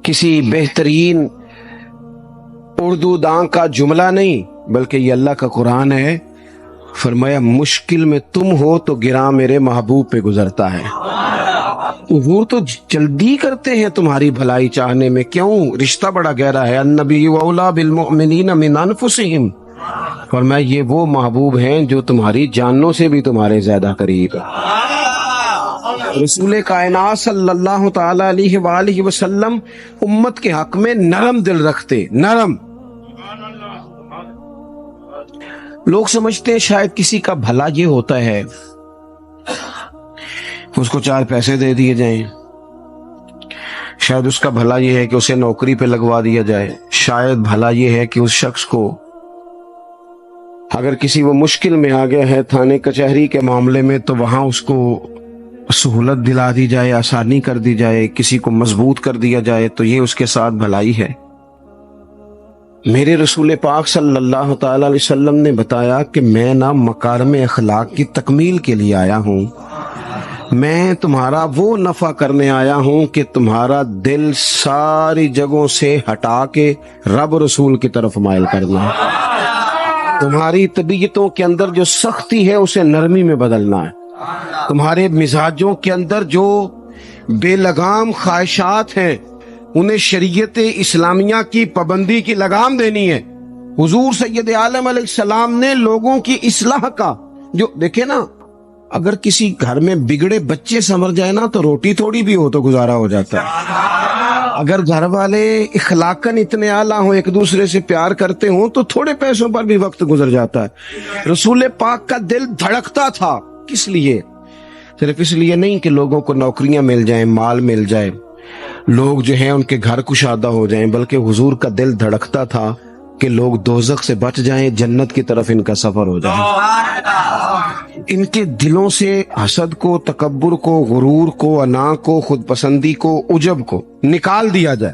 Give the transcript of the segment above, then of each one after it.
کسی بہترین اردو داں کا جملہ نہیں، بلکہ یہ اللہ کا قرآن ہے۔ فرمایا مشکل میں تم ہو تو گراں میرے محبوب پہ گزرتا ہے۔ حضور تو جلدی کرتے ہیں تمہاری بھلائی چاہنے میں، کیوں؟ رشتہ بڑا گہرا ہے۔ النبی اولیٰ بالمؤمنین من انفسہم، فرمایا یہ وہ محبوب ہیں جو تمہاری جانوں سے بھی تمہارے زیادہ قریب ہے۔ رسول کائنات صلی اللہ تعالی علیہ وآلہ وسلم امت کے حق میں نرم دل رکھتے، نرم۔ لوگ سمجھتے ہیں شاید کسی کا بھلا یہ ہوتا ہے اس کو 4 پیسے دے دیے جائیں، شاید اس کا بھلا یہ ہے کہ اسے نوکری پہ لگوا دیا جائے، شاید بھلا یہ ہے کہ اس شخص کو اگر کسی وہ مشکل میں آ گیا ہے تھانے کچہری کے معاملے میں تو وہاں اس کو سہولت دلا دی جائے، آسانی کر دی جائے، کسی کو مضبوط کر دیا جائے، تو یہ اس کے ساتھ بھلائی ہے۔ میرے رسول پاک صلی اللہ تعالی علیہ وسلم نے بتایا کہ میں نہ مکارم اخلاق کی تکمیل کے لیے آیا ہوں، میں تمہارا وہ نفع کرنے آیا ہوں کہ تمہارا دل ساری جگہوں سے ہٹا کے رب رسول کی طرف مائل کرنا ہے، تمہاری طبیعتوں کے اندر جو سختی ہے اسے نرمی میں بدلنا ہے، تمہارے مزاجوں کے اندر جو بے لگام خواہشات ہیں انہیں شریعت اسلامیہ کی پابندی کی لگام دینی ہے۔ حضور سید عالم علیہ السلام نے لوگوں کی اصلاح کا جو دیکھے نا، اگر کسی گھر میں بگڑے بچے سنور جائے نا تو روٹی تھوڑی بھی ہو تو گزارا ہو جاتا ہے، اگر گھر والے اخلاقاً اتنے اعلیٰ ہوں، ایک دوسرے سے پیار کرتے ہوں تو تھوڑے پیسوں پر بھی وقت گزر جاتا ہے۔ رسول پاک کا دل دھڑکتا تھا، کس لیے؟ صرف اس لیے نہیں کہ لوگوں کو نوکریاں مل جائیں، مال مل جائے، لوگ جو ہیں ان کے گھر کشادہ ہو جائیں، بلکہ حضور کا دل دھڑکتا تھا کہ لوگ دوزخ سے بچ جائیں، جنت کی طرف ان کا سفر ہو جائے۔ ان کے دلوں سے حسد کو، تکبر کو، غرور کو، انا کو، خود پسندی کو، عجب کو نکال دیا جائے۔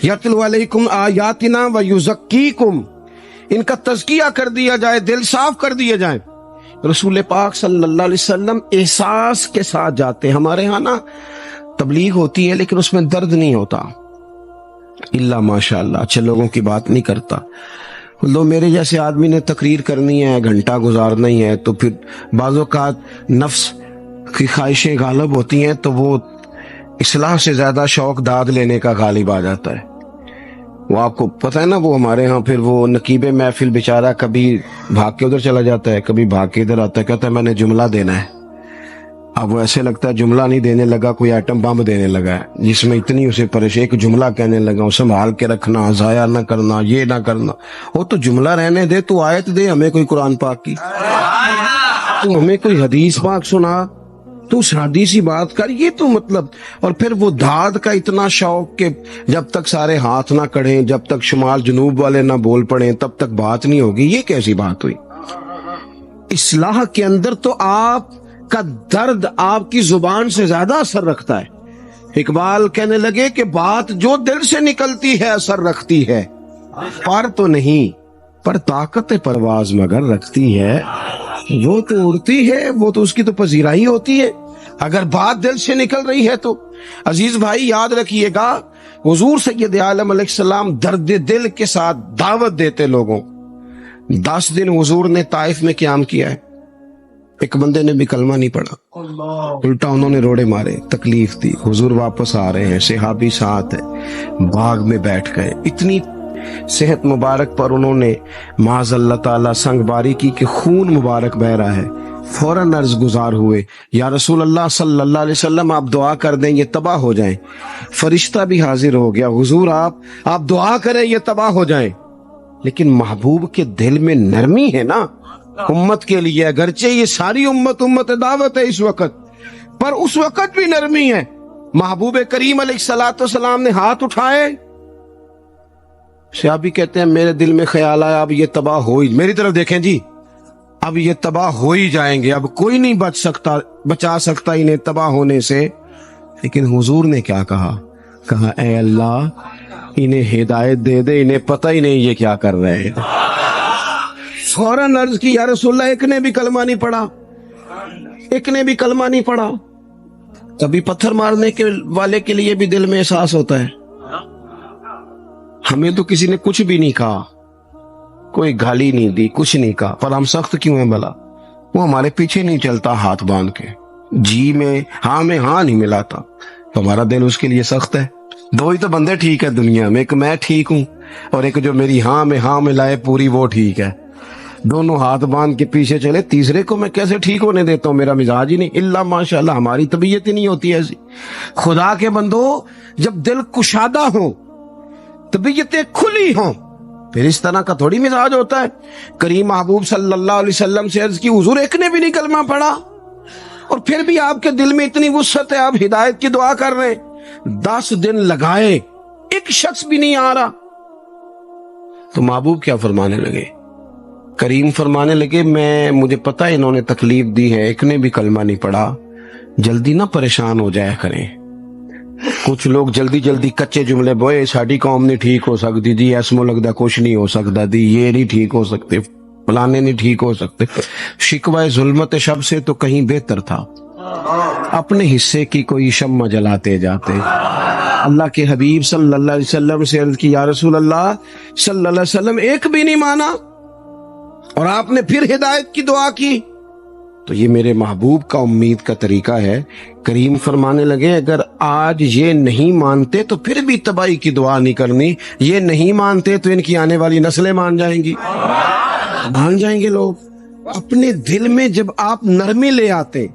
یتلو علیکم آیاتنا ویزکیکم، ان کا تزکیہ کر دیا جائے، دل صاف کر دیے جائیں۔ رسول پاک صلی اللہ علیہ وسلم احساس کے ساتھ جاتے۔ ہمارے ہاں نا تبلیغ ہوتی ہے لیکن اس میں درد نہیں ہوتا، اللہ ماشاء اللہ اچھے لوگوں کی بات نہیں کرتا۔ لو میرے جیسے آدمی نے تقریر کرنی ہے، گھنٹہ گزارنا ہی ہے، تو پھر بعض اوقات نفس کی خواہشیں غالب ہوتی ہیں تو وہ اصلاح سے زیادہ شوق داد لینے کا غالب آ جاتا ہے۔ وہ آپ کو پتہ ہے نا، وہ ہمارے ہاں پھر وہ نقیب محفل بیچارہ کبھی بھاگ کے ادھر چلا جاتا ہے، کبھی بھاگ کے ادھر آتا ہے، کہتا ہے میں نے جملہ دینا ہے۔ اب وہ ایسے لگتا ہے جملہ نہیں دینے لگا، کوئی ایٹم بم دینے لگا ہے، جس میں اتنی اسے پریشانی، ایک جملہ کہنے لگا، اسے سنبھال کے رکھنا، ضائع نہ کرنا، یہ نہ کرنا۔ وہ تو جملہ رہنے دے، تو آیت دے ہمیں کوئی قرآن پاک کی، تو ہمیں کوئی حدیث پاک سنا، تو اس حدیثی بات کر، یہ تو مطلب۔ اور پھر وہ داد کا اتنا شوق کہ جب تک سارے ہاتھ نہ کڑھیں، جب تک شمال جنوب والے نہ بول پڑیں تب تک بات نہیں ہوگی۔ یہ کیسی بات ہوئی؟ اصلاح کے اندر تو آپ کا درد آپ کی زبان سے زیادہ اثر رکھتا ہے۔ اقبال کہنے لگے کہ بات جو دل سے نکلتی ہے اثر رکھتی ہے، پر تو نہیں، پر طاقت پرواز مگر رکھتی ہے۔ وہ تو اڑتی ہے، وہ تو اس کی تو پذیرائی ہوتی ہے، اگر بات دل سے نکل رہی ہے تو۔ عزیز بھائی یاد رکھیے گا، حضور سید عالم علیہ السلام درد دل کے ساتھ دعوت دیتے لوگوں۔ 10 دن حضور نے طائف میں قیام کیا ہے، ایک بندے نے بھی کلمہ نہیں پڑھا، الٹا انہوں نے روڑے مارے، تکلیف دی۔ حضور واپس آ رہے ہیں، صحابی ساتھ ہے، باغ میں بیٹھ گئے، اتنی صحت مبارک پر انہوں نے معاذ اللہ تعالیٰ سنگ باری کی کہ خون مبارک بہ رہا ہے۔ فوراً عرض گزار ہوئے، یا رسول اللہ صلی اللہ علیہ وسلم آپ دعا کر دیں یہ تباہ ہو جائیں۔ فرشتہ بھی حاضر ہو گیا، حضور آپ دعا کریں یہ تباہ ہو جائیں۔ لیکن محبوب کے دل میں نرمی ہے نا امت کے لیے، اگرچہ یہ ساری امت دعوت ہے اس وقت، پر اس وقت بھی نرمی ہے۔ محبوب کریم علیہ الصلوۃ والسلام نے ہاتھ اٹھائے، صحابی کہتے ہیں میرے دل میں خیال آیا اب یہ تباہ ہو ہی، میری طرف دیکھیں جی، اب یہ تباہ ہو ہی جائیں گے، اب کوئی نہیں بچا سکتا انہیں تباہ ہونے سے۔ لیکن حضور نے کیا کہا اے اللہ انہیں ہدایت دے دے، انہیں پتہ ہی نہیں یہ کیا کر رہے ہیں۔ فوراً عرض کی یا رسول اللہ ایک نے بھی کلمہ نہیں پڑھا، ایک نے بھی کلمہ نہیں پڑھا۔ کبھی پتھر مارنے کے والے کے لیے بھی دل میں احساس ہوتا ہے، ہمیں تو کسی نے کچھ بھی نہیں کہا، کوئی گالی نہیں دی، کچھ نہیں کہا، پر ہم سخت کیوں ہیں بھلا؟ وہ ہمارے پیچھے نہیں چلتا ہاتھ باندھ کے، جی میں ہاں نہیں ملاتا تو ہمارا دل اس کے لیے سخت ہے۔ دو ہی تو بندے ٹھیک ہے دنیا میں، ایک میں ٹھیک ہوں اور ایک جو میری ہاں میں ہاں ملائے پوری، وہ ٹھیک ہے۔ دونوں ہاتھ باندھ کے پیچھے چلے، تیسرے کو میں کیسے ٹھیک ہونے دیتا ہوں؟ میرا مزاج ہی نہیں، اللہ ماشاء اللہ ہماری طبیعت ہی نہیں ہوتی ایسی۔ خدا کے بندو، جب دل کشادہ ہو، طبیعتیں کھلی ہوں، پھر اس طرح کا تھوڑی مزاج ہوتا ہے۔ کریم محبوب صلی اللہ علیہ وسلم سے عرض کی، حضور ایک نے بھی نہیں کلمہ پڑھا اور پھر بھی آپ کے دل میں اتنی وسعت ہے، آپ ہدایت کی دعا کر رہے ہیں۔ 10 دن لگائے، ایک شخص بھی نہیں آ رہا، تو محبوب کیا فرمانے لگے؟ کریم فرمانے لگے، مجھے پتا ہے انہوں نے تکلیف دی ہے، ایک نے بھی کلمہ نہیں پڑھا، جلدی نہ پریشان ہو جایا کریں۔ کچھ لوگ جلدی کچے جملے بوئے، ساڈی قوم نہیں ٹھیک ہو سکتی جی، ایسمو لگتا کچھ نہیں ہو سکتا دی، یہ نہیں ٹھیک ہو سکتے، فلانے نہیں ٹھیک ہو سکتے۔ شکوہ ظلمت شب سے تو کہیں بہتر تھا، اپنے حصے کی کوئی شمع جلاتے جاتے۔ اللہ کے حبیب صلی اللہ علیہ وسلم سے عرض کی، یا رسول اللہ صلی اللہ علیہ وسلم ایک بھی نہیں مانا اور آپ نے پھر ہدایت کی دعا کی۔ تو یہ میرے محبوب کا امید کا طریقہ ہے۔ کریم فرمانے لگے، اگر آج یہ نہیں مانتے تو پھر بھی تباہی کی دعا نہیں کرنی، یہ نہیں مانتے تو ان کی آنے والی نسلیں مان جائیں گی، مان جائیں گے لوگ۔ اپنے دل میں جب آپ نرمی لے آتے،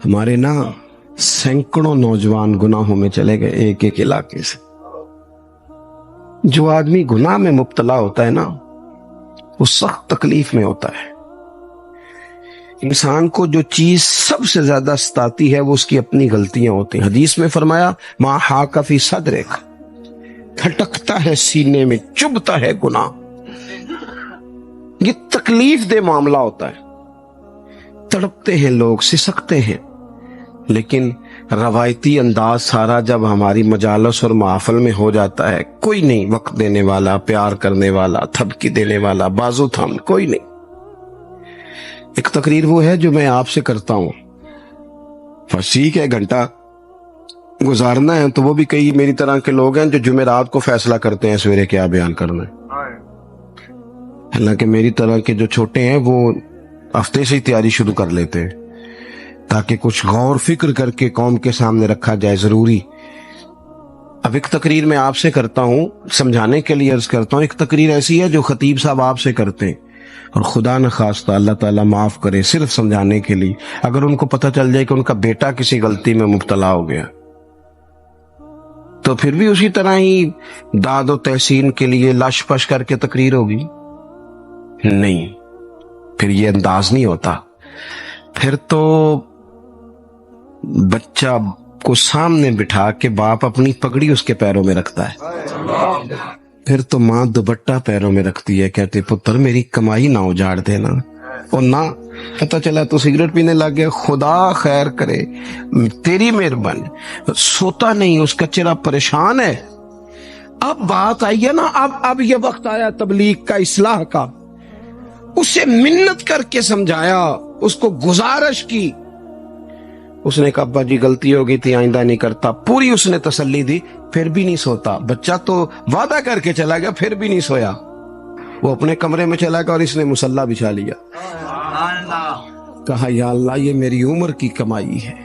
ہمارے نا سینکڑوں نوجوان گناہوں میں چلے گئے ایک ایک علاقے سے۔ جو آدمی گناہ میں مبتلا ہوتا ہے نا، وہ سخت تکلیف میں ہوتا ہے۔ انسان کو جو چیز سب سے زیادہ ستاتی ہے وہ اس کی اپنی غلطیاں ہوتی ہیں۔ حدیث میں فرمایا، ما حاک فی صدرک، کھٹکتا ہے سینے میں، چبھتا ہے گناہ۔ یہ تکلیف دہ معاملہ ہوتا ہے، تڑپتے ہیں لوگ، سسکتے ہیں، لیکن روایتی انداز سارا جب ہماری مجالس اور محافل میں ہو جاتا ہے، کوئی نہیں وقت دینے والا، پیار کرنے والا، تھپکی دینے والا، بازو تھام، کوئی نہیں۔ ایک تقریر وہ ہے جو میں آپ سے کرتا ہوں، ٹھیک ہے، گھنٹہ گزارنا ہے، تو وہ بھی کئی میری طرح کے لوگ ہیں جو جمعرات کو فیصلہ کرتے ہیں سویرے کیا بیان کرنا ہے۔ حالانکہ میری طرح کے جو چھوٹے ہیں وہ ہفتے سے ہی تیاری شروع کر لیتے ہیں تاکہ کچھ غور فکر کر کے قوم کے سامنے رکھا جائے، ضروری۔ اب ایک تقریر میں آپ سے کرتا ہوں، سمجھانے کے لیے عرض کرتا ہوں۔ ایک تقریر ایسی ہے جو خطیب صاحب آپ سے کرتے ہیں، اور خدا نخواستہ اللہ تعالیٰ معاف کرے، صرف سمجھانے کے لیے، اگر ان کو پتہ چل جائے کہ ان کا بیٹا کسی غلطی میں مبتلا ہو گیا تو پھر بھی اسی طرح ہی داد و تحسین کے لیے لش پش کر کے تقریر ہوگی؟ نہیں، پھر یہ انداز نہیں ہوتا۔ پھر تو بچہ کو سامنے بٹھا کے باپ اپنی پگڑی اس کے پیروں میں رکھتا ہے، پھر تو ماں دوپٹہ پیروں میں رکھتی ہے، کہتے پتر میری کمائی نہ اجاڑ دینا، اور نہ پتہ چلا تو سگریٹ پینے لگ گیا، خدا خیر کرے، تیری مہربانی۔ سوتا نہیں، اس کا چہرہ پریشان ہے۔ اب بات آئی ہے نا، اب یہ وقت آیا تبلیغ کا، اصلاح کا۔ اسے منت کر کے سمجھایا، اس کو گزارش کی، اس نے کہا ابا جی غلطی ہو گئی تھی، آئندہ نہیں کرتا، پوری اس نے تسلی دی، پھر بھی نہیں سوتا۔ بچہ تو وعدہ کر کے چلا گیا، پھر بھی نہیں سویا، وہ اپنے کمرے میں چلا گیا اور اس نے مصلی بچھا لیا۔ کہا یا اللہ یہ میری عمر کی کمائی ہے،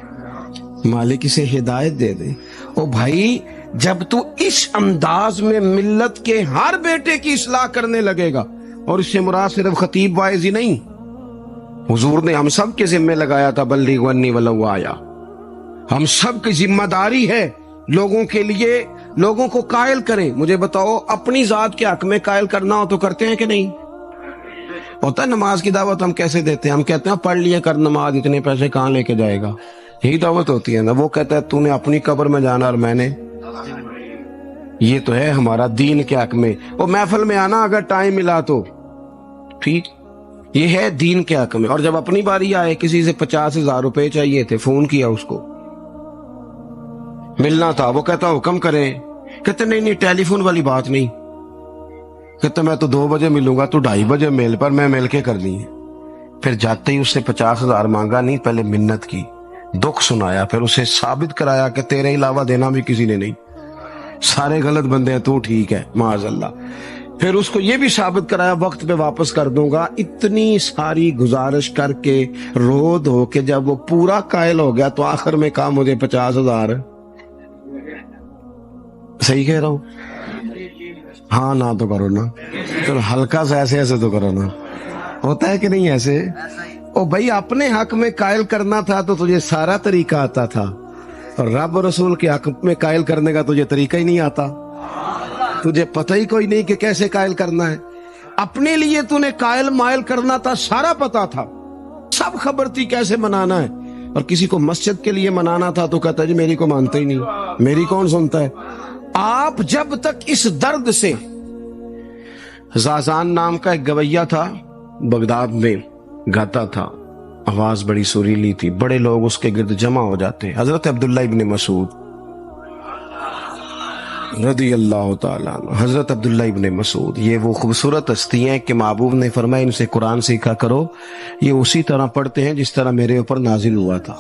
مالک اسے ہدایت دے دے۔ او بھائی، جب تو اس انداز میں ملت کے ہر بیٹے کی اصلاح کرنے لگے گا، اور اس سے مراد صرف خطیب واعظ ہی نہیں، حضور نے ہم سب کے ذمہ لگایا تھا، بلغ عنی ولو آیا، ہم سب کی ذمہ داری ہے لوگوں کے لیے، لوگوں کو قائل کریں۔ مجھے بتاؤ، اپنی ذات کے حق میں قائل کرنا ہو تو کرتے ہیں کہ نہیں؟ ہوتا ہے نماز کی دعوت ہم کیسے دیتے ہیں؟ ہم کہتے ہیں پڑھ لیا کر نماز، اتنے پیسے کہاں لے کے جائے گا، یہی دعوت ہوتی ہے نا۔ وہ کہتا ہے تو نے اپنی قبر میں جانا اور میں نے، یہ تو ہے ہمارا دین کے حق میں۔ وہ محفل میں آنا اگر ٹائم ملا تو ٹھیک، یہ ہے دین کے حق میں۔ اور جب اپنی باری آئے، کسی سے 50,000 روپے چاہیے تھے، فون کیا اس کو، ملنا تھا، وہ کہتا حکم کریں، کہتے نہیں ٹیلی فون والی بات نہیں، کہتے میں تو 2 بجے ملوں گا، تو 2:30 بجے مل، پر میں مل کے کرنی ہے۔ پھر جاتے ہی اس سے 50,000 مانگا نہیں، پہلے منت کی، دکھ سنایا، پھر اسے ثابت کرایا کہ تیرے علاوہ دینا بھی کسی نے نہیں۔ سارے غلط بندے ہیں، تو ٹھیک ہے معاذ اللہ۔ پھر اس کو یہ بھی ثابت کرایا وقت پہ واپس کر دوں گا۔ اتنی ساری گزارش کر کے رو دھو کے جب وہ پورا قائل ہو گیا تو آخر میں کہا مجھے 50,000۔ صحیح کہہ رہا ہوں؟ ہاں نہ تو کرو نا، چلو ہلکا سا ایسے ایسے تو کرو نا، ہوتا ہے کہ نہیں ایسے؟ او بھائی اپنے حق میں قائل کرنا تھا تو تجھے سارا طریقہ آتا تھا، اور رب رسول کے حق میں قائل کرنے کا تجھے طریقہ ہی نہیں آتا، تجھے پتہ ہی کوئی نہیں کہ کیسے قائل کرنا ہے۔ اپنے لیے تو نے قائل مائل کرنا تھا، سارا پتا تھا، سب خبر تھی کیسے منانا ہے، اور کسی کو مسجد کے لیے منانا تھا تو کہتا جی میری کو مانتا ہی نہیں، میری کون سنتا ہے۔ آپ جب تک اس درد سے، زازان نام کا ایک گویہ تھا بغداد میں، گاتا تھا، آواز بڑی سریلی تھی، بڑے لوگ اس کے گرد جمع ہو جاتے، حضرت عبداللہ ابن مسعود رضی اللہ تعالیٰ عنہ، حضرت عبداللہ ابن مسعود، یہ وہ خوبصورت ہستی ہیں کہ محبوب نے فرمایا ان سے قرآن سیکھا کرو، یہ اسی طرح پڑھتے ہیں جس طرح میرے اوپر نازل ہوا تھا۔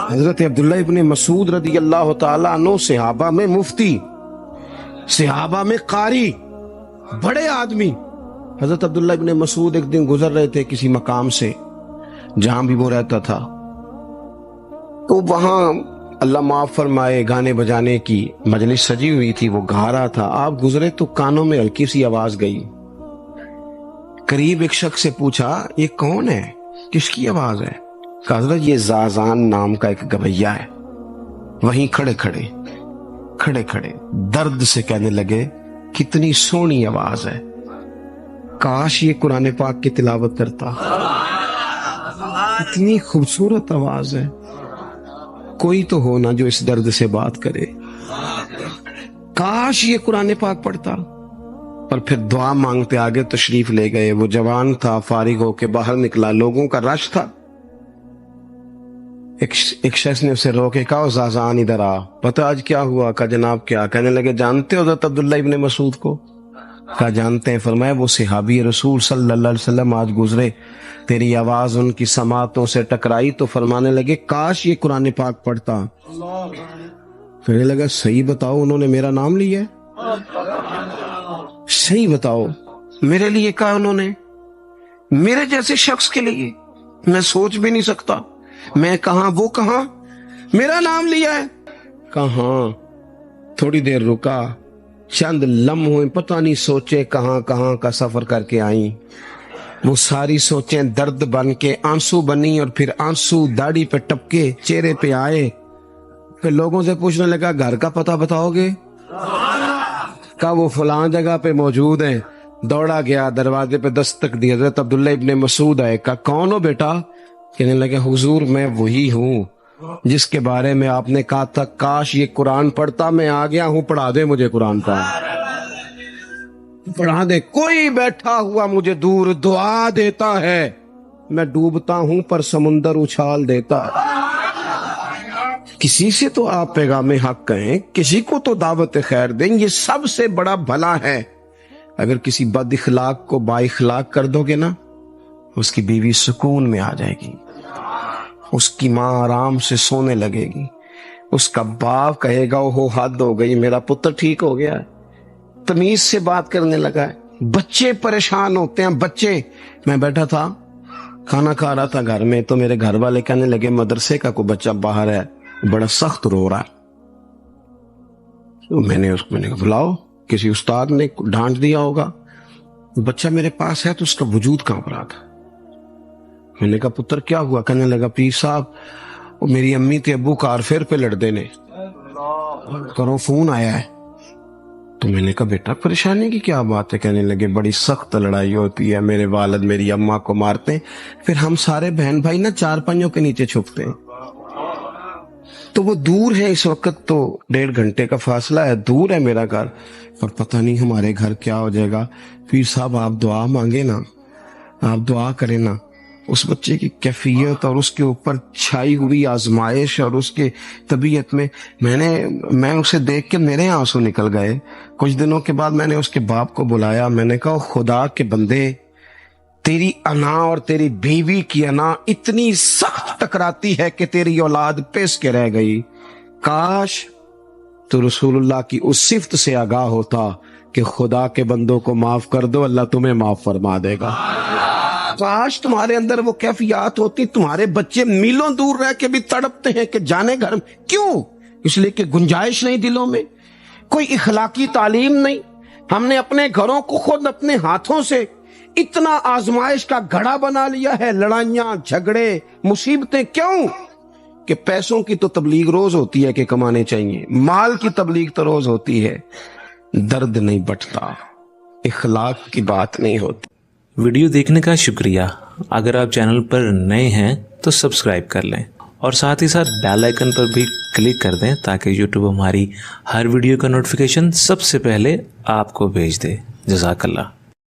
حضرت عبداللہ ابن مسعود رضی اللہ تعالیٰ عنہ صحابہ میں مفتی، صحابہ میں قاری، بڑے آدمی۔ حضرت عبداللہ ابن مسعود ایک دن گزر رہے تھے کسی مقام سے جہاں بھی وہ رہتا تھا، تو وہاں اللہ معاف فرمائے گانے بجانے کی مجلس سجی ہوئی تھی، وہ گا رہا تھا، آپ گزرے تو کانوں میں ہلکی سی آواز گئی، قریب ایک شخص سے پوچھا یہ کون ہے، کس کی آواز ہے؟ کہا حضرت یہ زازان نام کا ایک گویہ ہے۔ وہیں کھڑے کھڑے درد سے کہنے لگے کتنی سونی آواز ہے، کاش یہ قرآن پاک کی تلاوت کرتا، اتنی خوبصورت آواز ہے، کوئی تو ہو نا جو اس درد سے بات کرے، کاش یہ قرآن پاک پڑھتا۔ اور پھر دعا مانگتے آگے تشریف لے گئے۔ وہ جوان تھا، فارغ ہو کے باہر نکلا، لوگوں کا رش تھا، ایک شخص نے اسے روکے، کہا زازان ادھر آ، پتہ آج کیا ہوا؟ کہا جناب کیا؟ کہنے لگے جانتے ہو حضرت عبداللہ ابن مسعود کو؟ کہا جانتے ہیں۔ فرمایا وہ صحابی رسول صلی اللہ علیہ وسلم آج گزرے، تیری آواز ان کی سماعتوں سے ٹکرائی تو فرمانے لگے کاش یہ قرآن پاک پڑھتا۔ کہنے لگا صحیح بتاؤ انہوں نے میرا نام لیا ہے؟ صحیح بتاؤ میرے لیے کہا انہوں نے؟ میرے جیسے شخص کے لیے میں سوچ بھی نہیں سکتا، میں کہاں وہ کہاں، میرا نام لیا ہے۔ کہاں؟ تھوڑی دیر رکا، چند لمحوں پتہ نہیں سوچے کہاں کہاں کا سفر کر کے آئیں، وہ ساری سوچیں درد بن کے آنسو بنی، اور پھر آنسو داڑھی پہ ٹپکے چہرے پہ آئے۔ پھر لوگوں سے پوچھنے لگا گھر کا پتہ بتاؤ گے؟ کہا وہ فلاں جگہ پہ موجود ہیں۔ دوڑا گیا، دروازے پہ دستک دی، حضرت عبداللہ ابن مسعود آئے، کہا کون ہو بیٹا؟ کہنے لگے حضور میں وہی ہوں جس کے بارے میں آپ نے کہا تھا کاش یہ قرآن پڑھتا، میں آ گیا ہوں، پڑھا دے مجھے قرآن پاک، پڑھا دے۔ کوئی بیٹھا ہوا مجھے دور دعا دیتا ہے، میں ڈوبتا ہوں پر سمندر اچھال دیتا ہے۔ کسی سے تو آپ پیغام حق کہیں، کسی کو تو دعوت خیر دیں، یہ سب سے بڑا بھلا ہے۔ اگر کسی بد اخلاق کو با اخلاق کر دو گے نا، اس کی بیوی سکون میں آ جائے گی، اس کی ماں آرام سے سونے لگے گی، اس کا باپ کہے گا وہ حد ہو گئی، میرا پتر ٹھیک ہو گیا ہے، تمیز سے بات کرنے لگا ہے۔ بچے پریشان ہوتے ہیں، بچے۔ میں بیٹھا تھا کھانا کھا رہا تھا گھر میں، تو میرے گھر والے کہنے لگے مدرسے کا کوئی بچہ باہر ہے، بڑا سخت رو رہا ہے۔ تو میں نے کہا بلاؤ، کسی استاد نے ڈانٹ دیا ہوگا، بچہ میرے پاس ہے تو اس کا وجود کانپ رہا تھا۔ میں نے کہا پتر کیا ہوا؟ کہنے لگا پیر صاحب وہ میری امی تے ابو کار فیر پہ لڑ دینے، کرو فون آیا ہے۔ تو میں نے کہا بیٹا پریشانی کی کیا بات ہے؟ کہنے لگے بڑی سخت لڑائی ہوتی ہے، میرے والد میری اماں کو مارتے ہیں، پھر ہم سارے بہن بھائی نا چار پنجوں کے نیچے چھپتے ہیں۔ تو وہ دور ہے، اس وقت تو 1.5 گھنٹے کا فاصلہ ہے، دور ہے میرا گھر، پر پتہ نہیں ہمارے گھر کیا ہو جائے گا۔ پیر صاحب آپ دعا مانگے نا، آپ دعا کریں نا، اس بچے کی کیفیت اور اس کے اوپر چھائی ہوئی آزمائش اور اس کے طبیعت میں اسے دیکھ کے میرے آنسو نکل گئے۔ کچھ دنوں کے بعد میں نے اس کے باپ کو بلایا، میں نے کہا خدا کے بندے، تیری انا اور تیری بیوی کی انا اتنی سخت ٹکراتی ہے کہ تیری اولاد پس کے رہ گئی، کاش تو رسول اللہ کی اس صفت سے آگاہ ہوتا کہ خدا کے بندوں کو معاف کر دو، اللہ تمہیں معاف فرما دے گا۔ کاش تمہارے اندر وہ کیفیات ہوتی، تمہارے بچے میلوں دور رہ کے بھی تڑپتے ہیں کہ جانے گھر میں۔ کیوں؟ اس لیے کہ گنجائش نہیں دلوں میں، کوئی اخلاقی تعلیم نہیں۔ ہم نے اپنے گھروں کو خود اپنے ہاتھوں سے اتنا آزمائش کا گھڑا بنا لیا ہے، لڑائیاں، جھگڑے، مصیبتیں۔ کیوں؟ کہ پیسوں کی تو تبلیغ روز ہوتی ہے کہ کمانے چاہیے، مال کی تبلیغ تو روز ہوتی ہے، درد نہیں بٹتا، اخلاق کی بات نہیں ہوتی۔ ویڈیو دیکھنے کا شکریہ۔ اگر آپ چینل پر نئے ہیں تو سبسکرائب کر لیں اور ساتھ ہی ساتھ بیل آئیکن پر بھی کلک کر دیں تاکہ یوٹیوب ہماری ہر ویڈیو کا نوٹیفیکیشن سب سے پہلے آپ کو بھیج دے۔ جزاک اللہ۔